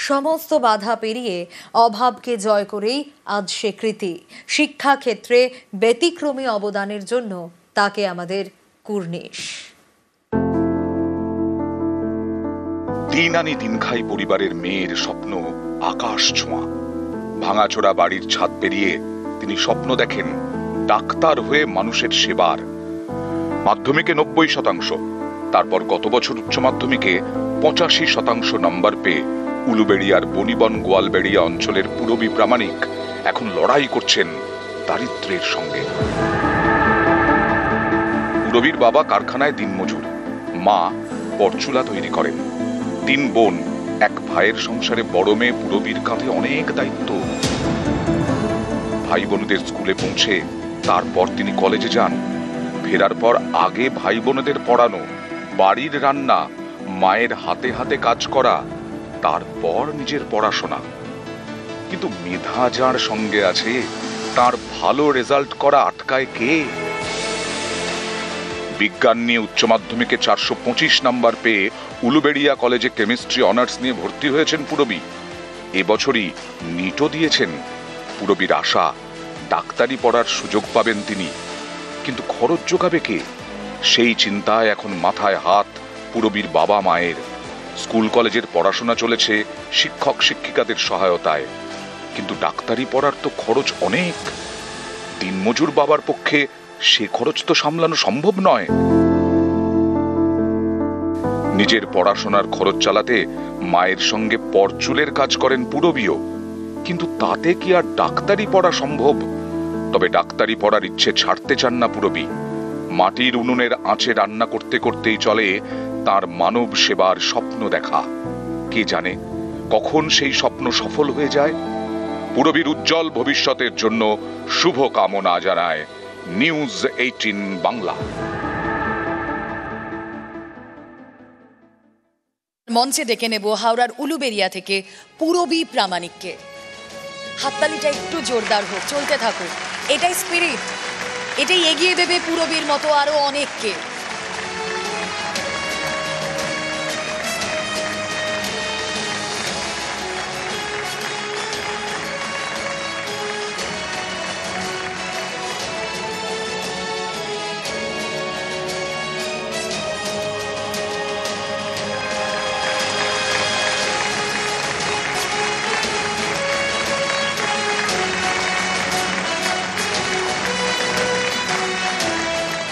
সমস্ত বাধা পেরিয়ে অভাবকে জয় করেই আজ সে কৃতি। শিক্ষাক্ষেত্রে ব্যতিক্রমী অবদানের জন্য তাকে আমাদের কুর্নিশ। দিন আনি দিন খাই পরিবারের মেয়ের স্বপ্ন আকাশ ছোঁয়া। ভাঙাচোরা বাড়ির ছাদ পেরিয়ে তিনি স্বপ্ন দেখেন ডাক্তার হয়ে মানুষের সেবার। মাধ্যমিকে 90%, তারপর গত বছর উচ্চ মাধ্যমিকে 85% নম্বর পেয়ে উলুবেড়িয়ার বনিবন গোয়ালবেড়িয়া অঞ্চলের পুরবী প্রামাণিক এখন লড়াই করছেন দারিদ্র্যের সঙ্গে। পুরবীর বাবা কারখানায় দিনমজুর, মা পরচুলা তৈরি করেন। 3 বোন, এক ভাইয়ের সংসারে বড় মেয়ে পুরবীর কাঁধে অনেক দায়িত্ব। ভাই বোনদের স্কুলে পৌঁছে তারপর তিনি কলেজে যান। ফেরার পর আগে ভাই বোনদের পড়ানো, বাড়ির রান্না, মায়ের হাতে হাতে কাজ করা, তারপর নিজের পড়াশোনা। কিন্তু মেধা যার সঙ্গে আছে তার ভালো রেজাল্ট করা আটকায় কে? বিজ্ঞান নিয়ে উচ্চ মাধ্যমিকে 425 নম্বর পেয়ে উলুবেড়িয়া কলেজে কেমিস্ট্রি অনার্স নিয়ে ভর্তি হয়েছেন পুরবী। এবছরই নিটও দিয়েছেন। পুরবীর আশা ডাক্তারি পড়ার সুযোগ পাবেন তিনি, কিন্তু খরচ জোগাবে কে? সেই চিন্তায় এখন মাথায় হাত পুরবীর বাবা মায়ের। স্কুল কলেজের পড়াশোনা চলেছে শিক্ষক শিক্ষিকাদের সহায়তায়, কিন্তু ডাক্তারি পড়ার তো খরচ অনেক। দিনমজুর বাবার পক্ষে সে খরচ তো সামলানো সম্ভব নয়। নিজের পড়াশোনার খরচ চালাতে মায়ের সঙ্গে পরচুলের কাজ করেন পুরবীও, কিন্তু তাতে কি আর ডাক্তারি পড়া সম্ভব? তবে ডাক্তারি পড়ার ইচ্ছে ছাড়তে চান না পুরবী। মাটির উনুনের আঁচে রান্না করতে করতেই চলে তার মানব সেবার স্বপ্ন দেখা। কে জানে কখন সেই স্বপ্ন সফল হয়ে যায়। পুরবীর উজ্জ্বল ভবিষ্যতের জন্য শুভ কামনা জানায় নিউজ 18 বাংলা। মঞ্চে ডেকে নেব হাওড়ার উলুবেড়িয়া থেকে পুরবী প্রামাণিককে। হাততালিটা একটু জোরদার হোক, চলতে থাকুক। এটাই স্পিরিট, এটাই এগিয়ে দেবে পুরবীর মতো আরো অনেককে।